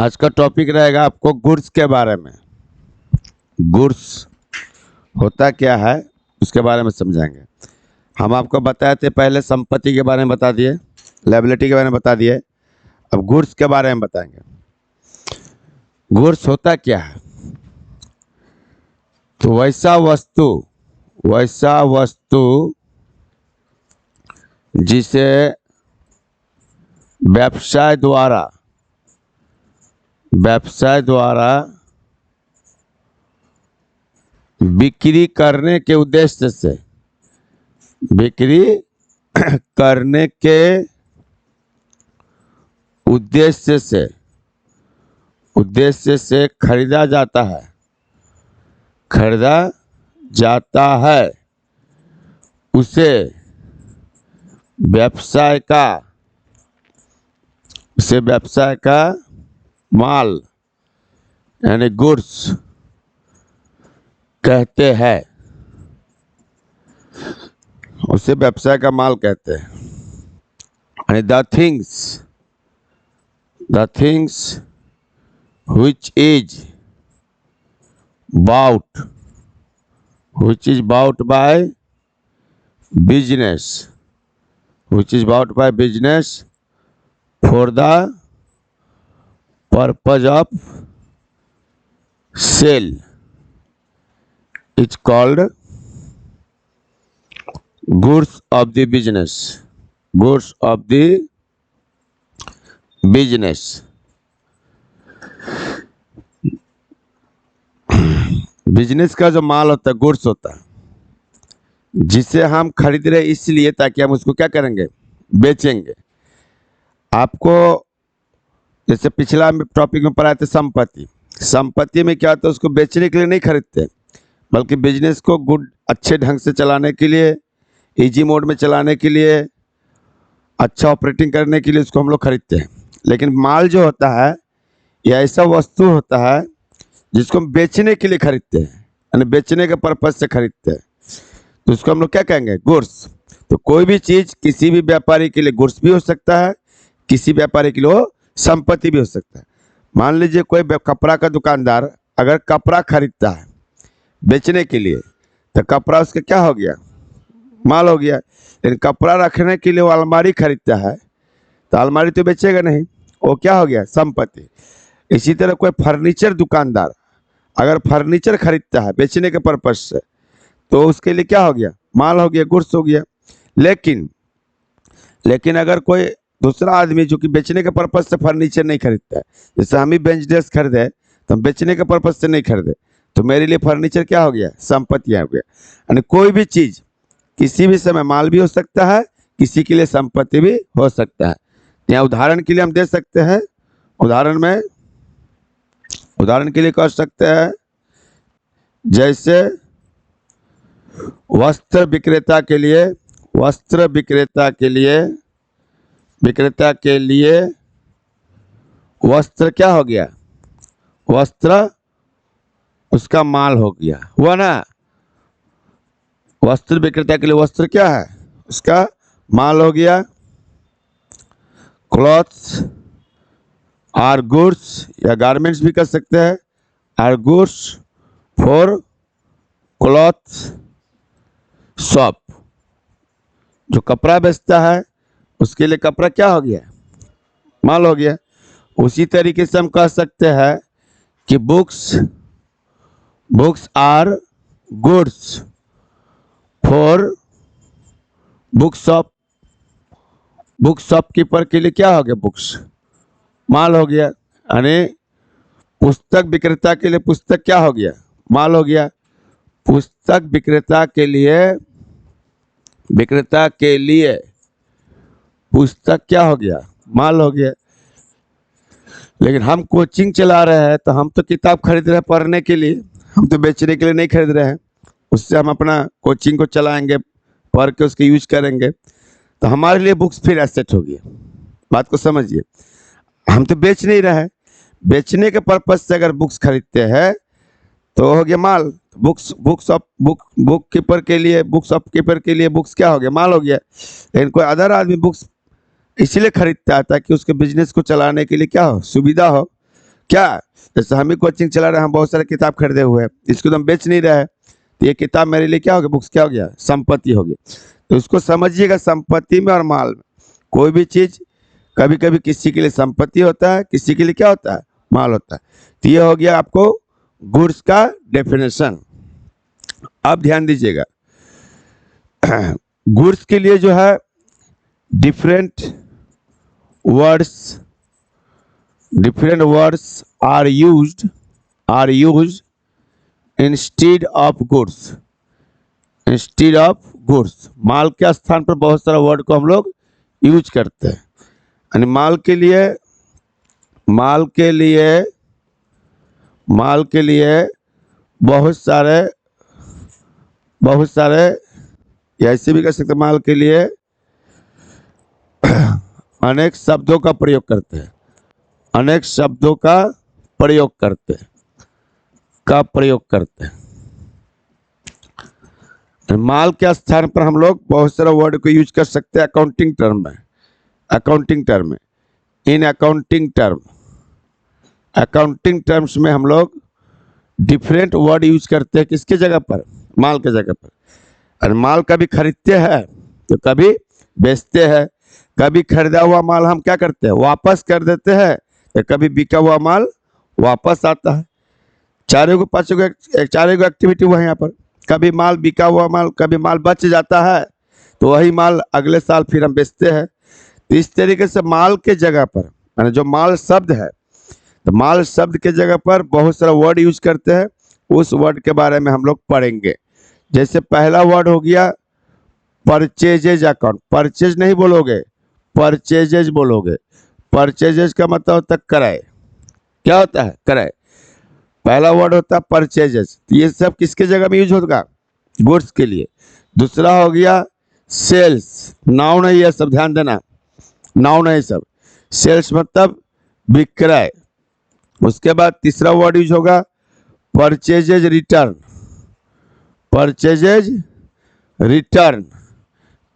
आज का टॉपिक रहेगा आपको गुड्स के बारे में। गुड्स होता क्या है उसके बारे में समझाएंगे। हम आपको बताए थे पहले, संपत्ति के बारे में बता दिए, लायबिलिटी के बारे में बता दिए। अब गुड्स के बारे में बताएंगे। गुड्स होता क्या है? तो वैसा वस्तु जिसे व्यवसाय द्वारा बिक्री करने के उद्देश्य से खरीदा जाता है, उसे व्यवसाय का माल यानी गुड्स कहते हैं। उसे व्यवसाय का माल कहते हैं। यानी the things which is bought by business for the purpose of sale is called goods of the business. Business का जो माल होता है, गुड्स होता है, जिसे हम खरीद रहे इसलिए ताकि हम उसको क्या करेंगे, बेचेंगे। आपको जैसे पिछला टॉपिक में पढ़ाए थे संपत्ति में क्या होता है, उसको बेचने के लिए नहीं खरीदते, बल्कि बिजनेस को गुड अच्छे ढंग से चलाने के लिए, इजी मोड में चलाने के लिए, अच्छा ऑपरेटिंग करने के लिए उसको हम लोग खरीदते हैं। लेकिन माल जो होता है यह ऐसा वस्तु होता है जिसको हम बेचने के लिए खरीदते हैं, यानी बेचने के पर्पज से खरीदते हैं, तो उसको हम लोग क्या कहेंगे, गुड्स। तो कोई भी चीज़ किसी भी व्यापारी के लिए गुड्स भी हो सकता है, किसी व्यापारी के लिए वो संपत्ति भी हो सकता है। मान लीजिए कोई कपड़ा का दुकानदार अगर कपड़ा खरीदता है बेचने के लिए, तो कपड़ा उसका क्या हो गया, माल हो गया। लेकिन कपड़ा रखने के लिए वो अलमारी खरीदता है, तो अलमारी तो बेचेगा नहीं, वो क्या हो गया, संपत्ति। इसी तरह कोई फर्नीचर दुकानदार अगर फर्नीचर खरीदता है बेचने के पर्पज से, तो उसके लिए क्या हो गया, माल हो गया, गुड्स हो गया। लेकिन अगर कोई दूसरा आदमी जो कि बेचने के पर्पज से फर्नीचर नहीं खरीदता है, जैसे हम ही बेंच डेस्क खरीदे तो हम बेचने के पर्पज से नहीं खरीदे, तो मेरे लिए फर्नीचर क्या हो गया, संपत्ति हो गया। यानी कोई भी चीज़ किसी भी समय माल भी हो सकता है, किसी के लिए संपत्ति भी हो सकता है। यहाँ उदाहरण के लिए हम दे सकते हैं, उदाहरण के लिए कह सकते हैं, जैसे वस्त्र विक्रेता के लिए वस्त्र क्या हो गया, वस्त्र उसका माल हो गया, हुआ ना। वस्त्र विक्रेता के लिए वस्त्र क्या है, उसका माल हो गया। क्लॉथ्स आर गुड्स या गारमेंट्स भी कर सकते हैं, are goods for cloth shop. जो कपड़ा बेचता है उसके लिए कपड़ा क्या हो गया, माल हो गया। उसी तरीके से हम कह सकते हैं कि books are goods for book shopkeeper के लिए क्या हो गया, बुक्स माल हो गया। यानी पुस्तक विक्रेता के लिए पुस्तक क्या हो गया, माल हो गया। पुस्तक विक्रेता के लिए पुस्तक क्या हो गया, माल हो गया। लेकिन हम कोचिंग चला रहे हैं तो हम तो किताब खरीद रहे हैं पढ़ने के लिए, हम तो बेचने के लिए नहीं खरीद रहे हैं। उससे हम अपना कोचिंग को चलाएंगे, पढ़ के उसके यूज करेंगे, तो हमारे लिए बुक्स फिर एसेट होगी। बात को समझिए, हम तो बेच नहीं रहे हैं, बेचने के पर्पज से अगर बुक्स खरीदते हैं तो हो गया माल। बुक कीपर के लिए बुक्स क्या हो गया, माल हो गया। लेकिन कोई अदर आदमी बुक्स इसलिए खरीदता है ताकि उसके बिजनेस को चलाने के लिए क्या हो, सुविधा हो, क्या, जैसे हम ही कोचिंग चला रहे हैं, हम बहुत सारे किताब खरीदे हुए हैं, इसको तो हम बेच नहीं रहे हैं, तो ये किताब मेरे लिए क्या हो गया, बुक्स क्या हो गया, संपत्ति हो गई। तो इसको समझिएगा, संपत्ति में और माल में कोई भी चीज़ कभी कभी किसी के लिए संपत्ति होता है, किसी के लिए क्या होता है, माल होता है। तो ये हो गया आपको गुड्स का डेफिनेशन। अब ध्यान दीजिएगा, गुड्स के लिए जो है different words are used instead of goods. माल के स्थान पर बहुत सारा वर्ड को हम लोग यूज करते हैं। यानी माल के लिए बहुत सारे या ऐसे भी कर सकते हैं, माल के लिए अनेक शब्दों का प्रयोग करते हैं, माल के स्थान पर हम लोग बहुत सारा वर्ड को यूज कर सकते हैं अकाउंटिंग टर्म में। इन अकाउंटिंग टर्म्स में हम लोग डिफरेंट वर्ड यूज करते हैं, किसके जगह पर, माल के जगह पर। और माल कभी खरीदते हैं तो कभी बेचते हैं, कभी खरीदा हुआ माल हम क्या करते हैं, वापस कर देते हैं, तो कभी बिका हुआ माल वापस आता है। चारों को एक्टिविटी हुआ है यहाँ पर। कभी माल बिका हुआ माल, कभी माल बच जाता है तो वही माल अगले साल फिर हम बेचते हैं। तो इस तरीके से माल के जगह पर, यानी जो माल शब्द है, तो माल शब्द के जगह पर बहुत सारा वर्ड यूज करते हैं। उस वर्ड के बारे में हम लोग पढ़ेंगे। जैसे पहला वर्ड हो गया परचेजेज अकाउंट। परचेज नहीं बोलोगे, परचेजेज बोलोगे। परचेजेज का मतलब होता है क्रय। क्या होता है, क्रय। पहला वर्ड होता है परचेजेज। तो ये सब किसके जगह में यूज होगा, गुड्स के लिए। दूसरा हो गया सेल्स। नाउन है ये सब, ध्यान देना, नाउन है सब। सेल्स मतलब विक्रय। उसके बाद तीसरा वर्ड यूज होगा परचेजेज रिटर्न।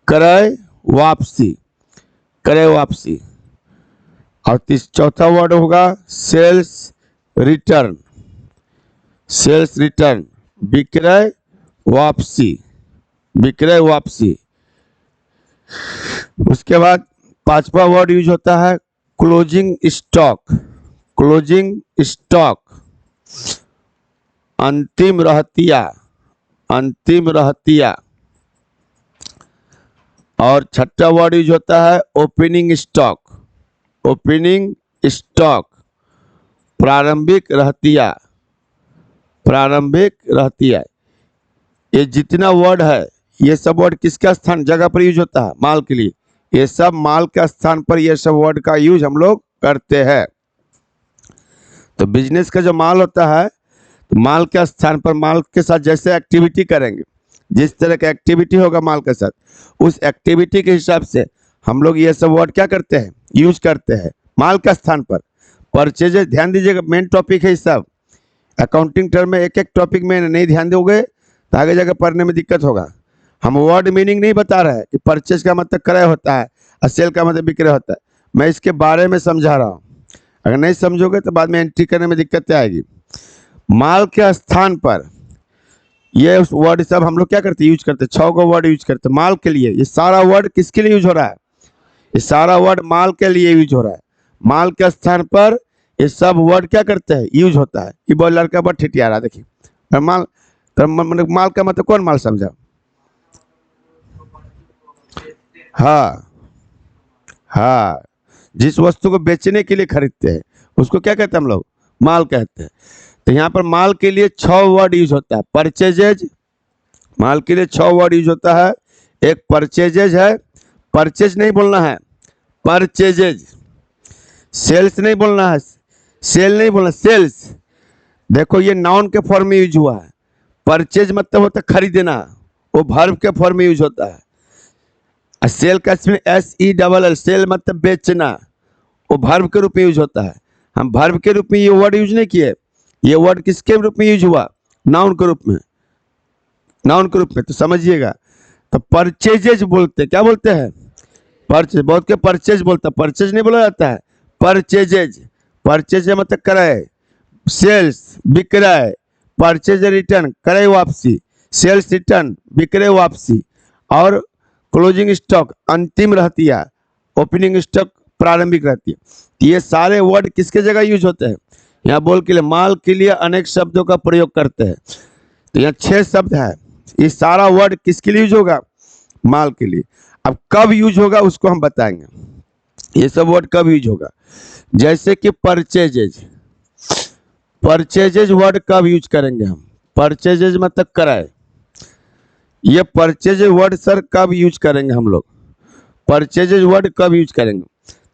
क्रय वापसी। और चौथा वर्ड होगा सेल्स रिटर्न। विक्रय वापसी। उसके बाद पांचवा वर्ड यूज होता है क्लोजिंग स्टॉक। अंतिम रहतिया। और छठा वर्ड यूज होता है ओपनिंग स्टॉक। प्रारंभिक रहतिया। ये जितना वर्ड है, ये सब वर्ड किसका स्थान जगह पर यूज होता है, माल के लिए। ये सब माल के स्थान पर ये सब वर्ड का यूज हम लोग करते हैं। तो बिजनेस का जो माल होता है, तो माल के स्थान पर माल के साथ जैसे एक्टिविटी करेंगे, जिस तरह का एक्टिविटी होगा माल के साथ, उस एक्टिविटी के हिसाब से हम लोग ये सब वर्ड क्या करते हैं, यूज करते हैं माल के स्थान पर। परचेजेज, ध्यान दीजिएगा, मेन टॉपिक है सब। अकाउंटिंग टर्म में एक टॉपिक में नहीं ध्यान दोगे तो आगे जाकर पढ़ने में दिक्कत होगा। हम वर्ड मीनिंग नहीं बता रहे हैं कि परचेज का मतलब क्रय होता है और सेल का मतलब विक्रय होता है। मैं इसके बारे में समझा रहा हूँ। अगर नहीं समझोगे तो बाद में एंट्री करने में दिक्कतें आएगी। माल के स्थान पर ये वर्ड सब हम लोग क्या करते हैं, यूज करते हैं। 6 को वर्ड यूज करते हैं माल के लिए। ये सारा वर्ड किसके लिए यूज हो रहा है, ये सारा वर्ड माल के लिए यूज हो रहा है। माल के स्थान पर ये सब वर्ड क्या करते हैं, यूज होता है। ये बहुत लड़का बहुत ठिठिया रहा, देखिए। माल माल का मतलब कौन माल समझा, हाँ, जिस वस्तु को बेचने के लिए खरीदते हैं उसको क्या कहते हैं हम लोग, माल कहते हैं। तो यहाँ पर माल के लिए 6 वर्ड यूज होता है। परचेजेज, माल के लिए 6 वर्ड यूज होता है। एक परचेजेज है, परचेज नहीं बोलना है, परचेजेज। सेल्स नहीं बोलना है, सेल नहीं बोलना, सेल्स। देखो ये नाउन के फॉर्म में यूज हुआ है। परचेज मतलब होता है खरीदना, वो वर्ब के फॉर्म में यूज होता है। सेल का SELL, सेल मतलब बेचना, वो वर्ब के रूप में यूज होता है। हम वर्ब के रूप में ये वर्ड यूज नहीं किए। ये वर्ड किसके रूप में यूज हुआ, नाउन के रूप में, तो समझिएगा। तो परचेजेज बोलते, क्या बोलते हैं, परचेज। बहुत के परचेज बोलता है, परचेज नहीं बोला जाता है, परचेजेज। परचेज मतलब क्रय, सेल्स विक्रय, परचेज रिटर्न क्रय वापसी, सेल्स रिटर्न विक्रय वापसी, और क्लोजिंग स्टॉक अंतिम रहतिया, ओपनिंग स्टॉक प्रारंभिक रहती है। ये सारे वर्ड किसके जगह यूज होते हैं? यहाँ बोल के लिए माल के लिए अनेक शब्दों का प्रयोग करते हैं। तो यहाँ 6 शब्द है, ये सारा वर्ड किसके लिए यूज होगा? माल के लिए। अब कब यूज होगा उसको हम बताएंगे, ये सब वर्ड कब यूज होगा। जैसे कि परचेजेज, परचेजेज वर्ड कब यूज करेंगे हम? परचेजेज मतलब क्रय। ये परचेज वर्ड सर कब यूज करेंगे हम लोग? परचेजेज वर्ड कब यूज करेंगे?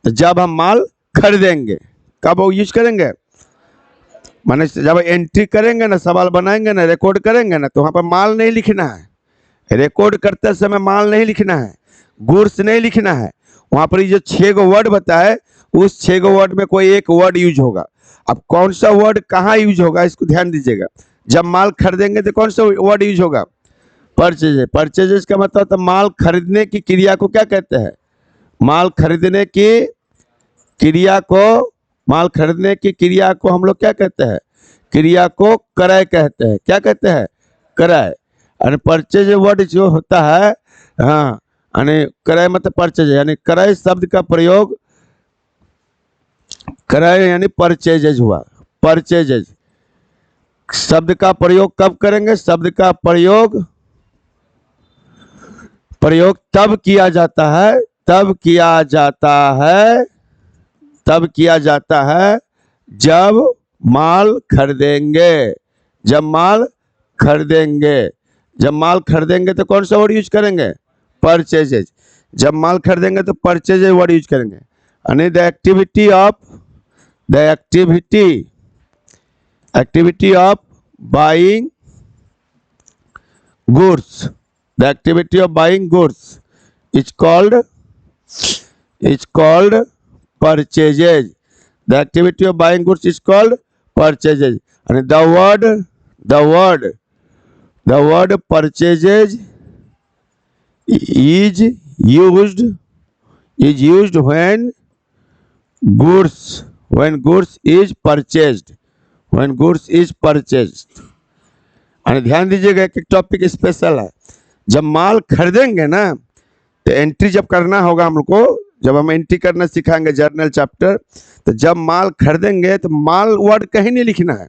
तो जब हम माल खरीदेंगे। कब वो यूज करेंगे? माने जब एंट्री करेंगे ना, सवाल बनाएंगे ना, रिकॉर्ड करेंगे ना, तो वहाँ पर माल नहीं लिखना है। रिकॉर्ड करते समय माल नहीं लिखना है, गुड्स नहीं लिखना है। वहाँ पर ये जो 6 गो वर्ड बताए, उस 6 गो वर्ड में कोई एक वर्ड यूज होगा। अब कौन सा वर्ड कहाँ यूज होगा इसको ध्यान दीजिएगा। जब माल खरीदेंगे तो कौन सा वर्ड यूज होगा? परचेज। परचेजेस का मतलब तो माल खरीदने की क्रिया को क्या कहते हैं? माल खरीदने की क्रिया को, माल खरीदने की क्रिया को हम लोग क्या कहते हैं? क्रिया को क्रय कहते हैं। क्या कहते हैं? क्रय। यानी परचेज वर्ड जो होता है, हाँ, यानी क्रय मतलब परचेज, यानी क्रय शब्द का प्रयोग, क्रय यानी परचेजेज हुआ। परचेजेज शब्द का प्रयोग कब करेंगे? शब्द का प्रयोग तब किया जाता है, तब किया जाता है जब माल खरीदेंगे। जब माल खरीदेंगे तो कौन सा वर्ड यूज करेंगे? परचेजेज। जब माल खरीदेंगे तो परचेजेज वर्ड यूज करेंगे। यानी the activity of buying goods, the activity of buying goods is called purchases. The activity of buying goods is called purchases. And the word purchases is used when goods is purchased. When goods is purchased. और ध्यान दीजिएगा, एक topic special है। जब माल खरीदेंगे ना, तो entry जब करना होगा हमको, जब हम एंट्री करना सिखाएंगे जर्नल चैप्टर, तो जब माल खरीदेंगे तो माल वर्ड कहीं नहीं लिखना है।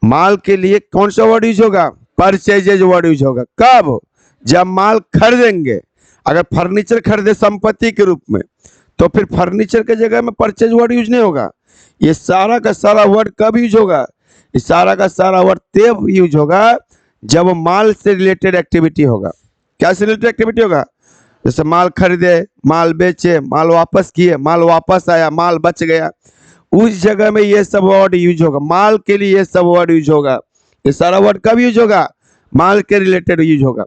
माल के लिए कौन सा वर्ड यूज होगा? परचेजेज वर्ड यूज होगा। कब? जब माल खरीदेंगे। अगर फर्नीचर खरीदे संपत्ति के रूप में, तो फिर फर्नीचर के जगह में परचेज वर्ड यूज नहीं होगा। ये सारा का सारा वर्ड कब यूज होगा? इस सारा का सारा वर्ड तब यूज होगा जब माल से रिलेटेड एक्टिविटी होगा। क्या से रिलेटेड एक्टिविटी होगा? जैसे माल खरीदे, माल बेचे, माल वापस किए, माल वापस आया, माल बच गया, उस जगह में ये सब वर्ड यूज होगा। माल के लिए ये सब वर्ड यूज होगा। ये सारा वर्ड कब यूज होगा? माल के रिलेटेड यूज होगा।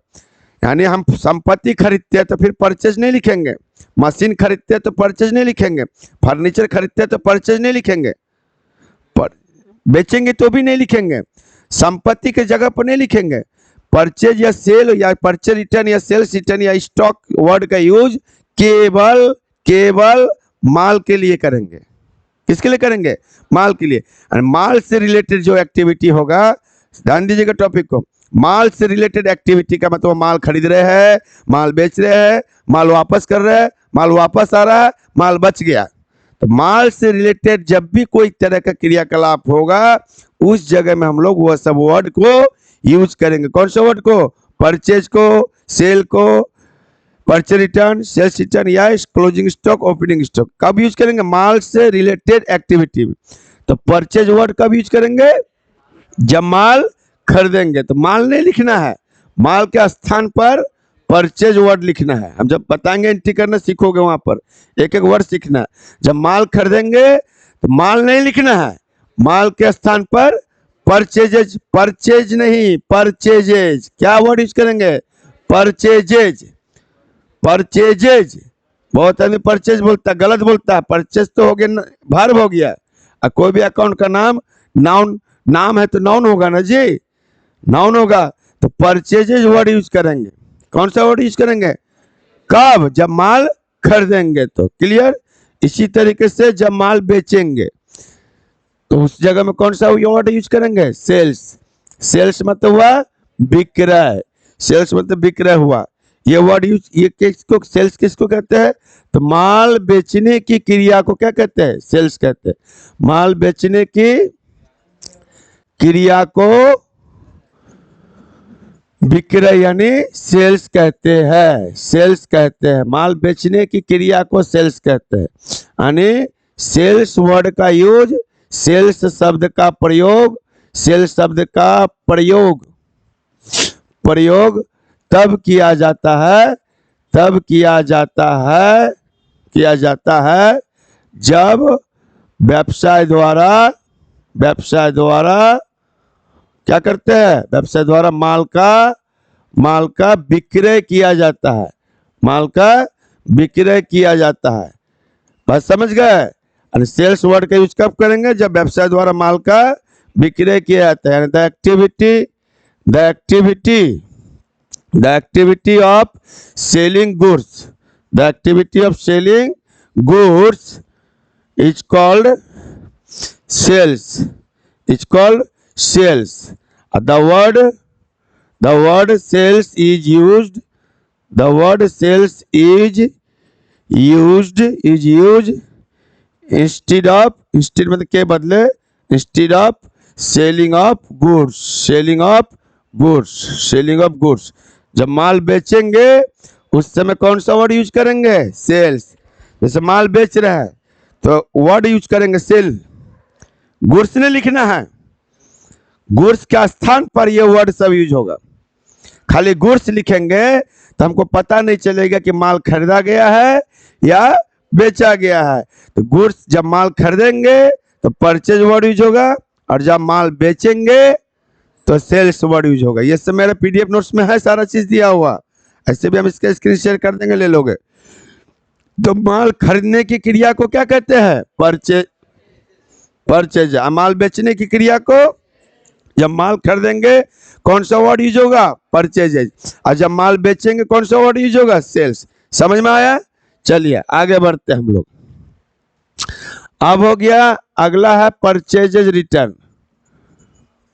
यानी हम संपत्ति खरीदते हैं तो फिर परचेज नहीं लिखेंगे, मशीन खरीदते हैं तो परचेज नहीं लिखेंगे, फर्नीचर खरीदते हैं तो परचेज नहीं लिखेंगे, बेचेंगे तो भी नहीं लिखेंगे, संपत्ति के जगह पर नहीं लिखेंगे। परचेज या सेल या परचेज रिटर्न या सेल्स रिटर्न या स्टॉक वर्ड का यूज केवल माल के लिए करेंगे। किसके लिए करेंगे? माल के लिए। और माल से रिलेटेड जो एक्टिविटी होगा, ध्यान दीजिएगा टॉपिक को, माल से रिलेटेड एक्टिविटी का मतलब माल खरीद रहे हैं, माल बेच रहे हैं, माल वापस कर रहे हैं, माल वापस आ रहा है, माल बच गया। तो माल से रिलेटेड जब भी कोई तरह का क्रियाकलाप होगा, उस जगह में हम लोग वह सब वर्ड को यूज करेंगे। कौन सा वर्ड को? परचेज को, सेल को, परचेज रिटर्न, सेल्स रिटर्न या क्लोजिंग स्टॉक, ओपनिंग स्टॉक। कब यूज करेंगे? माल से रिलेटेड एक्टिविटी। तो परचेज वर्ड कब यूज करेंगे? जब माल खरीदेंगे। तो माल नहीं लिखना है, माल के स्थान पर परचेज वर्ड लिखना है। हम जब बताएंगे एंट्री करना सीखोगे, वहां पर एक एक वर्ड सीखना है। जब माल खरीदेंगे तो माल नहीं लिखना है, माल के स्थान पर परचेजेज, परचेज नहीं परचेजेज। क्या वर्ड यूज करेंगे? परचेजेज। परचेजेज। बहुत आदमी परचेज बोलता है, गलत बोलता है। परचेज तो हो गया, वर्ब हो गया। कोई भी अकाउंट का नाम नाम है तो नाउन होगा ना जी, नाउन होगा। तो परचेजेज वर्ड यूज करेंगे। कौन सा वर्ड यूज करेंगे? कब? जब माल खरीदेंगे। तो क्लियर? इसी तरीके से जब माल बेचेंगे तो उस जगह में कौन सा वर्ड यूज करेंगे? सेल्स। सेल्स मतलब हुआ विक्रय, सेल्स मतलब विक्रय हुआ। ये वर्ड यूज, ये किसको, सेल्स किसको कहते हैं? तो माल बेचने की क्रिया को क्या कहते हैं? सेल्स कहते हैं। माल बेचने की क्रिया को विक्रय यानी सेल्स कहते हैं, सेल्स कहते हैं। माल बेचने की क्रिया को सेल्स कहते हैं। यानी सेल्स वर्ड का यूज, सेल्स शब्द का प्रयोग, सेल्स शब्द का प्रयोग तब किया जाता है, तब किया जाता है जब व्यवसाय द्वारा क्या करते हैं? व्यवसाय द्वारा माल का विक्रय किया जाता है, माल का विक्रय किया जाता है। बात समझ गए? सेल्स वर्ड का यूज कब करेंगे? जब व्यवसाय द्वारा माल का विक्रय किया जाता है। The activity of selling goods, the activity of selling goods is called sales, is called sales. The word sales is used, the word sales is used instead मतलब के बदले, instead of selling of goods। जब माल बेचेंगे उस समय कौन सा word use करेंगे? सेल्स। जैसे माल बेच रहे हैं तो वर्ड यूज करेंगे सेल। गुड्स ने लिखना है, गुड्स के स्थान पर ये वर्ड सब यूज होगा। खाली गुड्स लिखेंगे तो हमको पता नहीं चलेगा कि माल खरीदा गया है या बेचा गया है। तो गुड्स जब माल खरीदेंगे तो परचेज वर्ड यूज होगा, और जब माल बेचेंगे तो सेल्स वर्ड यूज होगा। ये सब मेरे पीडीएफ नोट्स में है, सारा चीज दिया हुआ। ऐसे भी हम इसका स्क्रीन शेयर कर देंगे, ले लोगे। तो माल खरीदने की क्रिया को क्या कहते हैं? परचेज। माल बेचने की क्रिया को, जब माल खरीदेंगे कौन सा वर्ड यूज होगा? परचेज। और जब माल बेचेंगे कौन सा वर्ड यूज होगा? सेल्स। समझ में आया? चलिए आगे बढ़ते हैं हम लोग। अब हो गया, अगला है purchases return.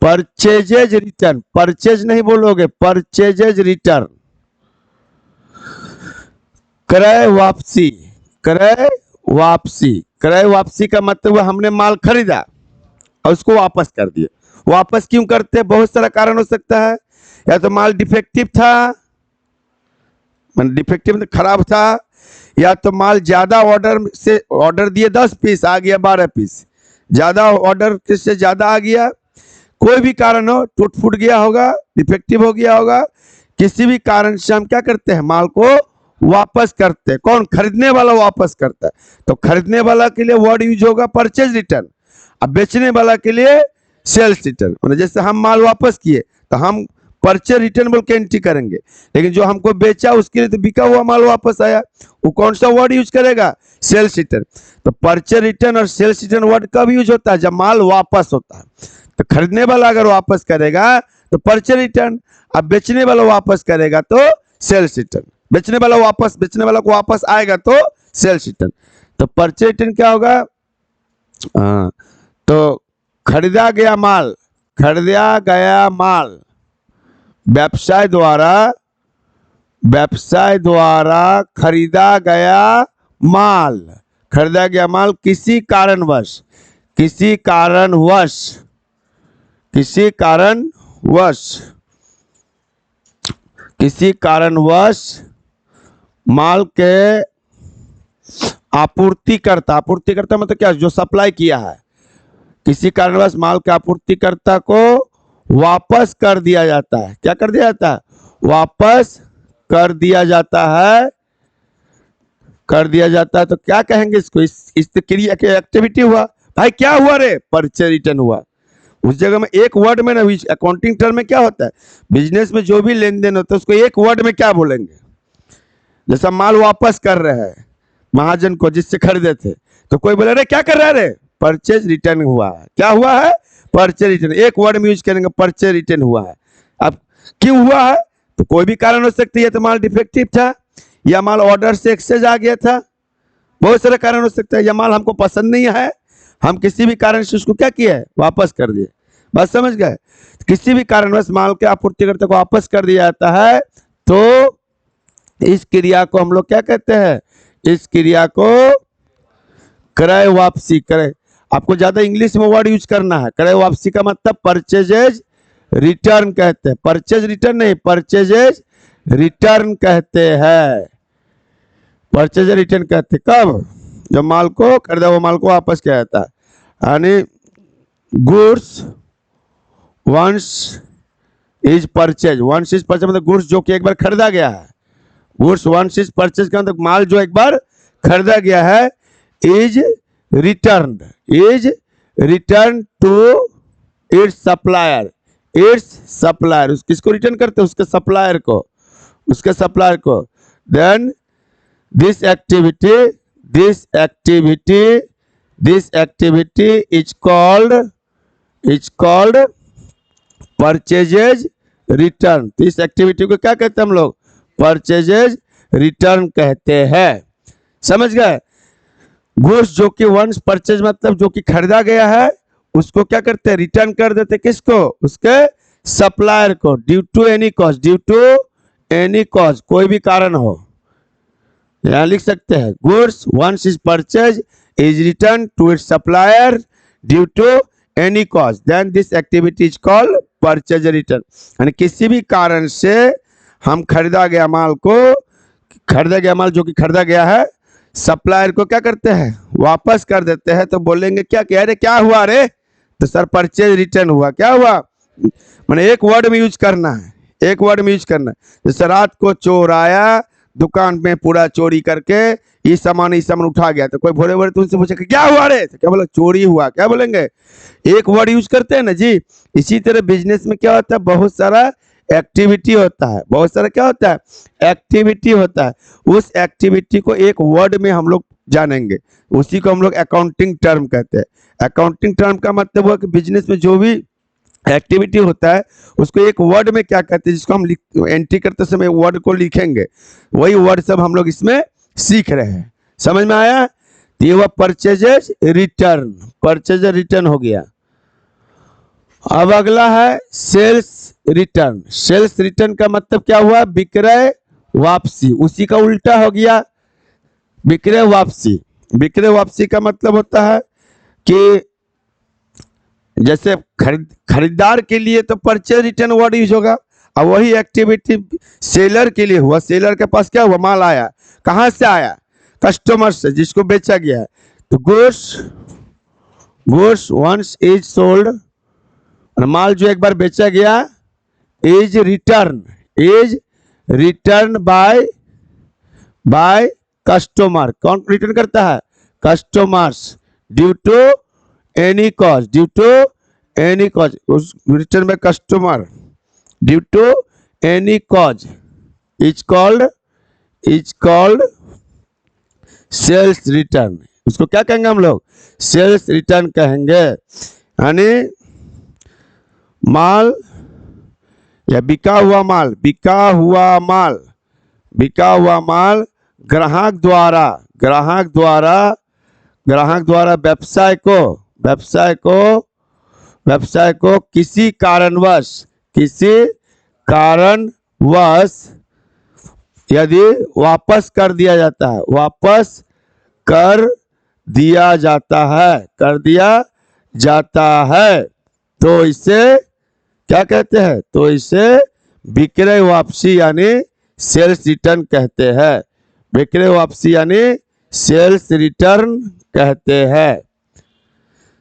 Purchases return, purchase नहीं बोलोगे, परचेजेज रिटर्न। क्रय वापसी, क्रय वापसी का मतलब हमने माल खरीदा और उसको वापस कर दिया। वापस क्यों करते हैं? बहुत सारा कारण हो सकता है। या तो माल डिफेक्टिव था, डिफेक्टिव मतलब खराब था, या तो माल ज्यादा ऑर्डर दिए 10 पीस, आ गया 12 पीस, ज्यादा ऑर्डर से ज्यादा आ गया। कोई भी कारण हो, टूट फूट गया होगा, डिफेक्टिव हो गया होगा, किसी भी कारण से हम क्या करते हैं? माल को वापस करते हैं। कौन? खरीदने वाला वापस करता है। तो खरीदने वाला के लिए वर्ड यूज होगा परचेज रिटर्न, अब बेचने वाला के लिए सेल्स रिटर्न। मतलब जैसे हम माल वापस किए तो हम परचेज रिटर्न बोल के एंट्री करेंगे, लेकिन जो हमको बेचा उसके लिए तो बिका हुआ माल वापस आया, वो कौन सा वर्ड यूज करेगा? Sales return. तो परचेज रिटर्न और सेल्स रिटर्न वर्ड कब यूज होता है? जब माल वापस होता है। तो खरीदने वाला अगर वापस करेगा तो परचेज रिटर्न, अब बेचने वाला वापस करेगा तो सेल्स रिटर्न। बेचने वाला को वापस आएगा तो सेल्स रिटर्न। तो परचेज रिटर्न क्या होगा? तो खरीदा गया माल व्यवसाय द्वारा खरीदा गया माल किसी कारणवश माल के आपूर्तिकर्ता मतलब क्या? जो सप्लाई किया है, किसी कारणवश माल के आपूर्तिकर्ता को वापस कर दिया जाता है। क्या कर दिया जाता है? वापस कर दिया जाता है। तो क्या कहेंगे इसको? इस क्रिया के एक्टिविटी हुआ। भाई क्या हुआ रे? परचेज रिटर्न हुआ। उस जगह में एक वर्ड में ना, अकाउंटिंग टर्म में क्या होता है? बिजनेस में जो भी लेन देन होता है उसको एक वर्ड में क्या बोलेंगे? जैसा माल वापस कर रहे हैं महाजन को जिससे खरीदे थे, तो कोई बोले रे क्या कर रहा है रे? परचेज रिटर्न हुआ है। क्या हुआ है? Purchase return. एक वर्ड में यूज करेंगे, परचेज रिटर्न हुआ है। अब क्यों हुआ है? तो कोई भी कारण हो सकता है। तो माल डिफेक्टिव था, या माल ऑर्डर से एक्सेस आ गया था, बहुत सारे कारण हो सकते हैं। यह माल हमको पसंद नहीं है, हम किसी भी कारण से उसको क्या किया है, वापस कर दिए। बात समझ गए? किसी भी कारणवश माल के आपूर्तिकर्ता को वापस कर दिया जाता है तो इस क्रिया को हम लोग क्या कहते हैं, इस क्रिया को क्रय वापसी। क्रय, आपको ज्यादा इंग्लिश में वर्ड यूज करना है। क्रय वापसी का मतलब परचेजेज रिटर्न कहते हैं। परचेज रिटर्न नहीं, परचेजेज रिटर्न कहते हैं। परचेज रिटर्न कहते हैं कब, जब माल को खरीदा वो माल को वापस किया जाता है। यानी goods once is purchase, once is purchase मतलब गुड्स जो कि एक बार खरीदा गया है। गुड्स वंस इज परचेज का मतलब माल जो एक बार खरीदा गया है। Is return, is return to its supplier, its supplier, किसको रिटर्न करते हैं, उसके सप्लायर को, उसके सप्लायर को। Then this activity, this activity, this activity is called purchases return. तो इस एक्टिविटी को क्या कहते हैं हम लोग, परचेजेज रिटर्न कहते हैं। समझ गए? गुड्स जो कि वंस परचेज मतलब जो कि खरीदा गया है उसको क्या करते हैं, रिटर्न कर देते। किसको, उसके सप्लायर को। Due to any cause, due to any cause, कोई भी कारण हो। यहाँ लिख सकते हैं goods once is purchase is return to its supplier due to any cause, then this activity is called purchase return. यानी किसी भी कारण से हम खरीदा गया माल को, खरीदा गया माल जो कि खरीदा गया है, सप्लायर को क्या करते हैं, वापस कर देते हैं। तो बोलेंगे क्या कह रहे, क्या हुआ रे, तो सर परचेज रिटर्न हुआ। क्या हुआ, मैंने एक वर्ड में यूज करना है, एक वर्ड में यूज करना है। जैसे रात को चोर आया दुकान में पूरा चोरी करके ये सामान उठा गया, तो कोई भोरे भोरे तुमसे पूछे क्या हुआ रे, तो क्या बोला, चोरी हुआ। क्या बोलेंगे, एक वर्ड यूज करते हैं ना जी। इसी तरह बिजनेस में क्या होता है, बहुत सारा एक्टिविटी होता है, बहुत सारा क्या होता है, एक्टिविटी होता है। उस एक्टिविटी को एक वर्ड में हम लोग जानेंगे, उसी को हम लोग अकाउंटिंग टर्म कहते हैं। अकाउंटिंग टर्म का मतलब हुआ कि बिजनेस में जो भी एक्टिविटी होता है उसको एक वर्ड में क्या कहते हैं, जिसको हम एंट्री करते समय वर्ड को लिखेंगे, वही वर्ड सब हम लोग इसमें सीख रहे हैं। समझ में आया? तो ये हुआ परचेजेज रिटर्न, परचेज रिटर्न हो गया। अब अगला है सेल्स रिटर्न। सेल्स रिटर्न का मतलब क्या हुआ, विक्रय वापसी, उसी का उल्टा हो गया विक्रय वापसी। विक्रय वापसी का मतलब होता है कि जैसे खरीदार के लिए तो परचेज रिटर्न वर्ड यूज होगा, अब वही एक्टिविटी सेलर के लिए हुआ। सेलर के पास क्या हुआ, माल आया, कहाँ से आया, कस्टमर से, जिसको बेचा गया है। तो गुड्स वंस इज सोल्ड, माल जो एक बार बेचा गया, इज रिटर्न बाय कस्टमर। कौन रिटर्न करता है, customers, due to any cause, due to any cause, उस return by customer due to any cause is called sales return. उसको क्या कहेंगे हम लोग, सेल्स रिटर्न कहेंगे। यानी माल या बिका हुआ माल ग्राहक द्वारा व्यवसाय को किसी कारणवश यदि वापस कर दिया जाता है तो इसे क्या कहते हैं, तो इसे विक्रय वापसी यानी सेल्स रिटर्न कहते हैं। विक्रय वापसी यानी सेल्स रिटर्न कहते हैं,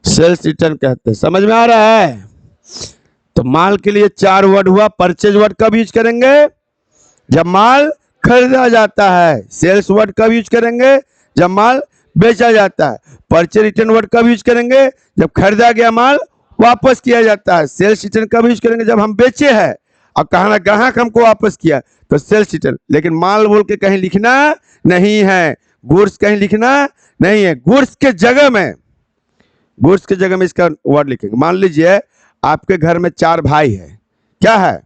सेल्स रिटर्न कहते हैं। समझ में आ रहा है? तो माल के लिए 4 वर्ड हुआ। परचेज वर्ड कब यूज करेंगे, जब माल खरीदा जाता है। सेल्स वर्ड कब यूज करेंगे, जब माल बेचा जाता है। परचेज रिटर्न वर्ड कब यूज करेंगे, जब खरीदा गया माल वापस किया जाता है। सेल्स रिटर्न कब यूज करेंगे, जब हम बेचे हैं और कहा ग्राहक हमको वापस किया, तो सेल्स रिटर्न। लेकिन माल बोल के कहीं लिखना नहीं है, गुड्स कहीं लिखना नहीं है। गुड्स के जगह में इसका वर्ड लिखेंगे। मान लीजिए आपके घर में 4 भाई है, क्या है,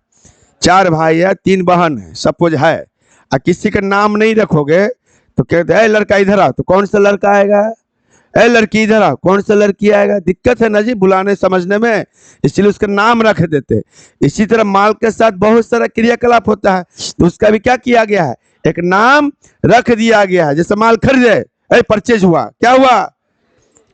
4 भाई है, 3 बहन है, सपोज है, और किसी का नाम नहीं रखोगे तो कहते हैं लड़का इधर आ, तो कौन सा लड़का आएगा? ए लड़की इधर आ, कौन सा लड़की आएगा? दिक्कत है ना जी बुलाने समझने में, इसलिए उसका नाम रख देते। इसी तरह माल के साथ बहुत सारा क्रियाकलाप होता है, तो उसका भी क्या किया गया है? एक नाम रख दिया गया है। जैसे माल खरीदे, ए परचेज हुआ, क्या हुआ?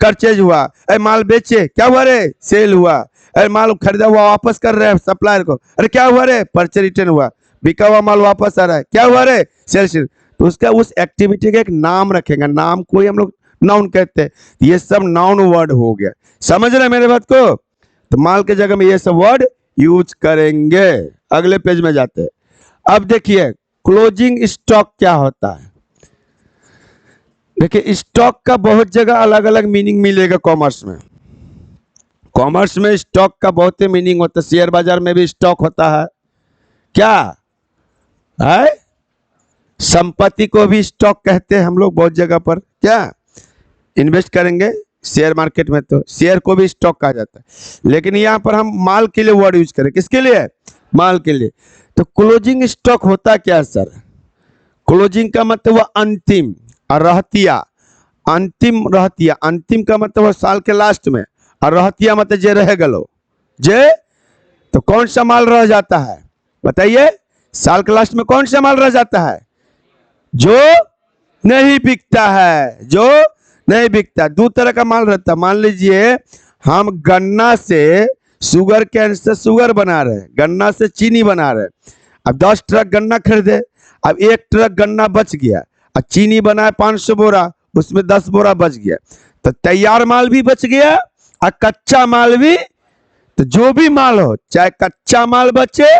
परचेज हुआ। ए माल बेचे, क्या हुआ रे? सेल हुआ। अरे माल खरीदा हुआ वापस कर रहे हैं सप्लायर को, अरे क्या हुआ रे? परचेज रिटर्न हुआ। बिका हुआ माल वापस आ रहा है, क्या हुआ रे? सेल्स। तो उसका उस एक्टिविटी का एक नाम रखेंगे, नाम को ही हम लोग नाउन कहते हैं। ये सब नाउन वर्ड हो गया, समझ रहे मेरे बात को? तो माल के जगह में ये सब वर्ड यूज करेंगे। अगले पेज में जाते हैं। अब देखिए क्लोजिंग स्टॉक क्या होता है। देखिए स्टॉक का बहुत जगह अलग अलग मीनिंग मिलेगा कॉमर्स में। कॉमर्स में स्टॉक का बहुत ही मीनिंग होता है। शेयर बाजार में भी स्टॉक होता है, क्या है? संपत्ति को भी स्टॉक कहते हैं हम लोग बहुत जगह पर। क्या इन्वेस्ट करेंगे शेयर मार्केट में तो शेयर को भी स्टॉक कहा जाता है, लेकिन यहाँ पर हम माल के लिए वर्ड यूज करें। किसके लिए? माल के लिए। तो क्लोजिंग स्टॉक होता क्या सर? क्लोजिंग का मतलब वह अंतिम, और रहतिया अंतिम, रहतिया अंतिम का मतलब साल के लास्ट में, और रहतिया मतलब जे रह गलो जे। तो कौन सा माल रह जाता है बताइए? साल के लास्ट में कौन सा माल रह जाता है? जो नहीं बिकता है, जो नहीं बिकता। दो तरह का माल रहता है। मान लीजिए हम गन्ना से शुगर कैन से शुगर बना रहे हैं, गन्ना से चीनी बना रहे हैं। अब 10 ट्रक गन्ना खरीदे, अब 1 ट्रक गन्ना बच गया, और चीनी बनाए 500 बोरा, उसमें 10 बोरा बच गया। तो तैयार माल भी बच गया और कच्चा माल भी। तो जो भी माल हो, चाहे कच्चा माल बचे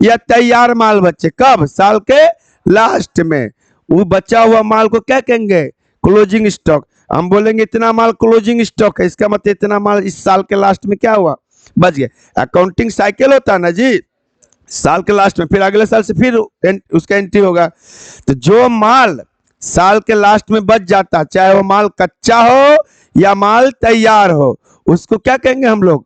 या तैयार माल बचे, कब? साल के लास्ट में। वो बचा हुआ माल को क्या कहेंगे? Closing stock. हम बोलेंगे इतना माल क्लोजिंग स्टॉक है, इसका मतलब इतना माल इस साल के लास्ट में क्या हुआ? बच गया। अकाउंटिंग साइकिल होता है ना जी, साल के लास्ट में फिर अगले साल से फिर उसका एंट्री होगा। तो जो माल साल के लास्ट में बच जाता, चाहे वो माल कच्चा हो या माल तैयार हो, उसको क्या कहेंगे हम लोग?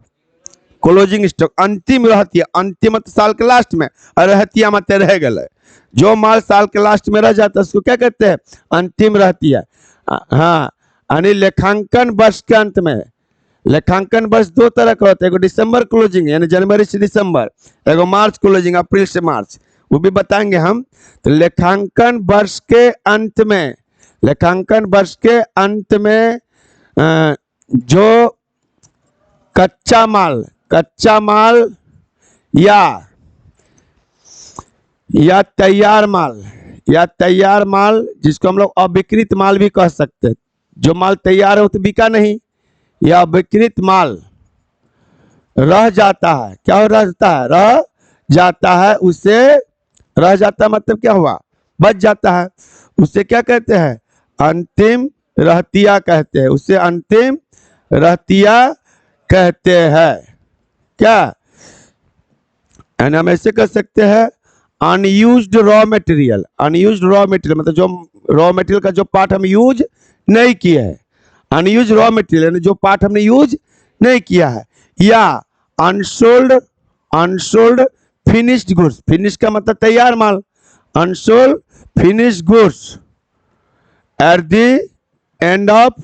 Closing stock. अंतिम रहतिया, अंतिम मतलब साल के लास्ट में, और रहतिया मतलब रह गए। जो माल साल के लास्ट में रह जाता है उसको क्या कहते हैं? अंतिम रहतिया। हाँ, यानी लेखांकन वर्ष के अंत में। लेखांकन वर्ष 2 तरह का होता है, एगो दिसंबर क्लोजिंग यानी जनवरी से दिसंबर, एगो मार्च क्लोजिंग अप्रैल से मार्च, वो भी बताएंगे हम। तो लेखांकन वर्ष के अंत में, लेखांकन वर्ष के अंत में जो कच्चा माल या तैयार माल जिसको हम लोग अविकृत माल भी कह सकते हैं। जो माल तैयार हो तो बिका नहीं, या अविकृत माल रह जाता है। क्या हो रहता है? रह जाता है। उसे रह जाता मतलब क्या हुआ? बच जाता है। उसे क्या कहते हैं? अंतिम रहतिया कहते हैं। उसे अंतिम रहतिया कहते हैं। क्या हम ऐसे कह सकते हैं? Unused raw material. Unused raw material मतलब जो रॉ मटेरियल का जो पार्ट हम यूज नहीं किए हैं, अनयूज रॉ मटेरियल जो पार्ट हमने यूज नहीं किया है। या अनसोल्ड फिनिश्ड गुड्स। फिनिश का मतलब तैयार माल। Unsold finished goods at the end of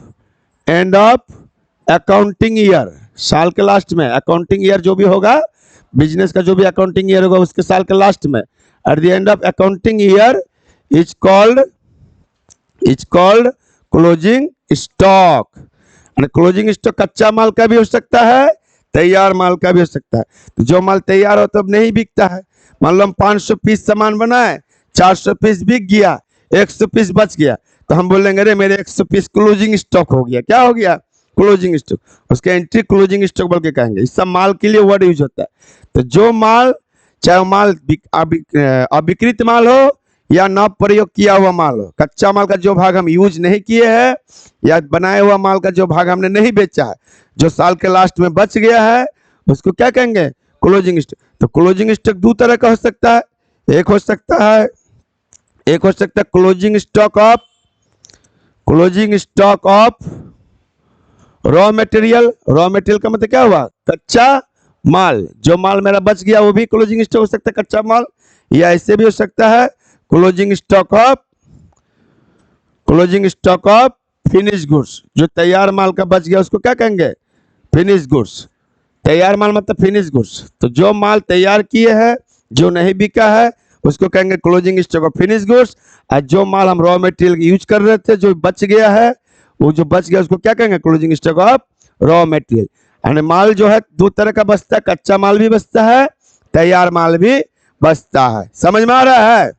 accounting year. साल के लास्ट में अकाउंटिंग ईयर जो भी होगा, बिजनेस का जो भी अकाउंटिंग ईयर होगा उसके साल के लास्ट में, eight the end of accounting year is called closing stock. Closing stock कच्चा माल का भी हो सकता है, तैयार माल का भी हो सकता है। तो जो माल तैयार हो तब नहीं बिकता है। मान लो हम 500 पीस सामान बनाए, 400 पीस बिक गया, 100 पीस बच गया, तो हम बोलेंगे अरे मेरे 100 पीस क्लोजिंग स्टॉक हो गया। क्या हो गया? Closing stock. उसके एंट्री क्लोजिंग स्टॉक बोल के कहेंगे। इस सब माल के लिए वर्ड यूज होता है। तो जो माल, चाहे माल अविकृत माल हो या न प्रयोग किया हुआ माल हो, कच्चा माल का जो भाग हम यूज नहीं किए हैं या बनाए हुआ माल का जो भाग हमने नहीं बेचा है, जो साल के लास्ट में बच गया है, उसको क्या कहेंगे? Closing stock. तो क्लोजिंग स्टॉक 2 तरह का हो सकता है। एक हो सकता है closing stock of raw material. Raw material का मतलब क्या हुआ? कच्चा माल। जो माल मेरा बच गया वो भी क्लोजिंग स्टॉक हो सकता है, कच्चा माल। या ऐसे भी हो सकता है closing stock of closing stock of finish goods, जो तैयार माल का बच गया उसको क्या कहेंगे? Finish goods. तैयार माल मतलब फिनिश गुड्स। तो जो माल तैयार किए हैं, जो नहीं बिका है, उसको कहेंगे closing stock of finish goods. और जो माल हम रॉ मटेरियल यूज कर रहे थे, जो बच गया है, वो जो बच गया उसको क्या कहेंगे? Closing stock of raw material. यानी माल जो है दो तरह का बचता है, कच्चा माल भी बचता है, तैयार माल भी बचता है। समझ में आ रहा है?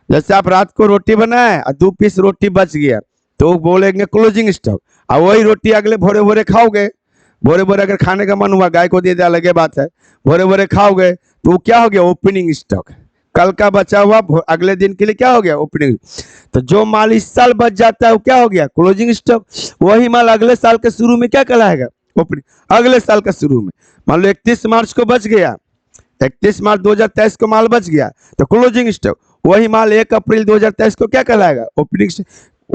जैसे आप रात को रोटी बनाए और 2 पीस रोटी बच गया, तो बोलेंगे क्लोजिंग स्टॉक। और वही रोटी अगले भोरे भोरे खाओगे, भोरे भोरे अगर खाने का मन हुआ, गाय को दे दिया अलग बात है, भोरे भोरे खाओगे तो वो क्या हो गया? Opening stock. कल का बचा हुआ अगले दिन के लिए क्या हो गया? ओपनिंग। तो जो माल इस साल बच जाता है वो क्या हो गया? Closing stock. वही माल अगले साल के शुरू में क्या कहलाएगा? ओपनिंग। अगले साल का शुरू में मान लो 31 मार्च को बच गया, 31 मार्च 2023 को माल बच गया, तो क्लोजिंग स्टॉक। वही माल 1 अप्रैल 2023 को क्या कहलाएगा? Opening stock.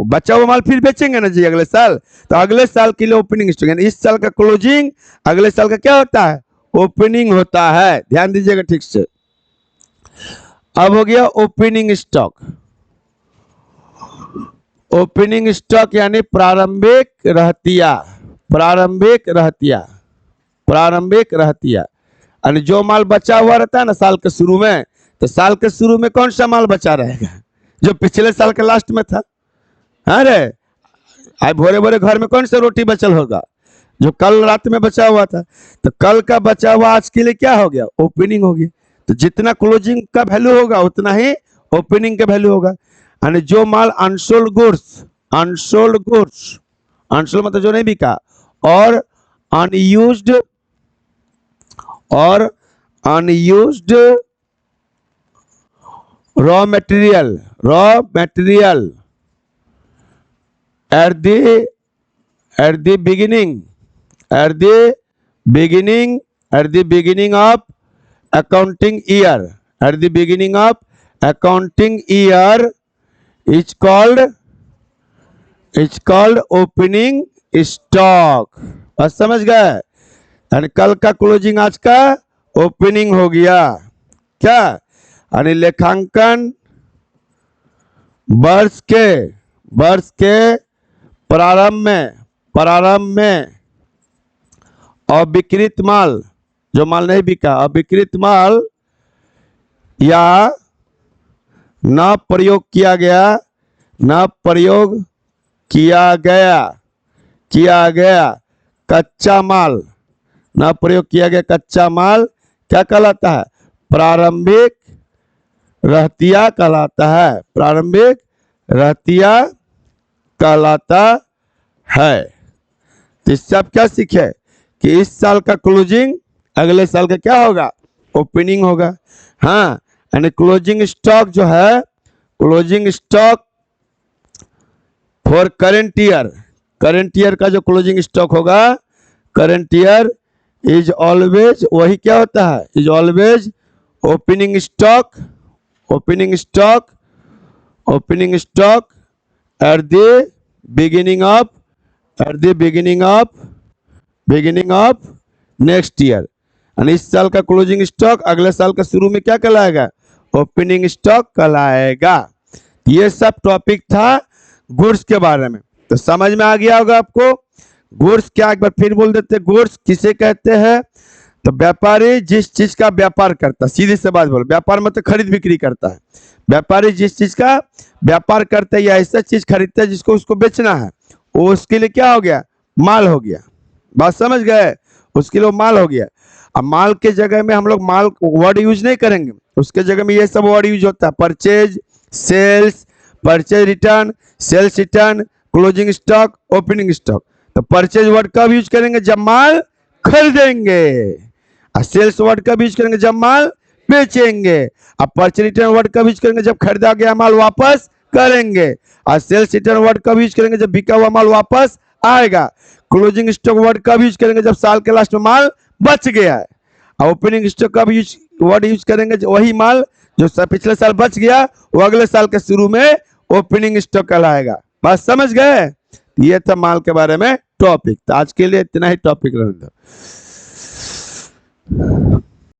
बचा हुआ माल फिर बेचेंगे ना जी अगले साल, तो अगले साल के लिए ओपनिंग स्टॉक। यानी इस साल का क्लोजिंग अगले साल का क्या होता है? ओपनिंग होता है। ध्यान दीजिएगा ठीक से। अब हो गया ओपनिंग स्टॉक। ओपनिंग स्टॉक यानी प्रारंभिक रहतिया। प्रारंभिक रहतिया, प्रारंभिक रहतिया। यानी जो माल बचा हुआ रहता है ना साल के शुरू में, तो साल के शुरू में कौन सा माल बचा रहेगा? जो पिछले साल के लास्ट में था। अरे आज भोरे भोरे घर में कौन सा रोटी बचल होगा? जो कल रात में बचा हुआ था। तो कल का बचा हुआ आज के लिए क्या हो गया? ओपनिंग हो गया। तो जितना क्लोजिंग का वैल्यू होगा उतना ही ओपनिंग का वैल्यू होगा। यानी जो माल unsold goods, unsold goods, unsold मतलब जो नहीं बिका, और अनयूज्ड, और unused raw material, raw material at the beginning, at the beginning of accounting year, at the beginning of accounting year is called opening stock। बस समझ गए? यानी कल का क्लोजिंग आज का ओपनिंग हो गया। क्या? यानी लेखांकन वर्ष के प्रारंभ में अविकृत माल, जो माल नहीं बिका, अविकृत माल या न प्रयोग किया गया कच्चा माल, न प्रयोग किया गया कच्चा माल क्या कहलाता है? प्रारंभिक रहतिया कहलाता है। प्रारंभिक रहतिया कहलाता है। तो इससे आप क्या सीखे कि इस साल का क्लोजिंग अगले साल का क्या होगा? ओपनिंग होगा। हाँ, यानी क्लोजिंग स्टॉक जो है, closing stock for current year, current year का जो क्लोजिंग स्टॉक होगा, करंट ईयर इज ऑलवेज, वही क्या होता है? Is always opening stock, opening stock, opening stock at the beginning of next year। यानी इस साल का क्लोजिंग स्टॉक अगले साल का शुरू में क्या कहलाएगा? ओपनिंग स्टॉक कहलाएगा। ये सब टॉपिक था गुड्स के बारे में। तो समझ में आ गया होगा आपको। गुड्स क्या, एक बार फिर बोल देते, गुड्स किसे कहते हैं? तो व्यापारी जिस चीज का व्यापार करता है, सीधी से बात बोलो, व्यापार मतलब खरीद बिक्री करता है। व्यापारी जिस चीज का व्यापार करता है या ऐसा चीज खरीदता है जिसको उसको बेचना है, वो उसके लिए क्या हो गया? माल हो गया। बात समझ गए? उसके लिए माल हो गया। अब माल के जगह में हम लोग माल वर्ड यूज नहीं करेंगे, उसके जगह में ये सब वर्ड यूज होता है। Purchase, sales, purchase return, sales return, closing stock, opening stock. तो परचेज वर्ड कब यूज करेंगे? जब माल खरीदेंगे। और सेल्स वर्ड कब यूज करेंगे? जब माल बेचेंगे। अब परचेज रिटर्न वर्ड कब यूज करेंगे? जब खरीदा गया माल वापस करेंगे। और सेल्स रिटर्न वर्ड कब यूज करेंगे? जब बिका हुआ माल वापस आएगा। क्लोजिंग स्टॉक वर्ड कब यूज करेंगे? जब साल के लास्ट में माल बच गया है। और ओपनिंग स्टॉक कब वर्ड यूज करेंगे? वही माल जो पिछले साल बच गया वो अगले साल के शुरू में ओपनिंग स्टॉक कहलाएगा। बात समझ गए? ये था माल के बारे में टॉपिक। तो आज के लिए इतना ही टॉपिक रहने दो।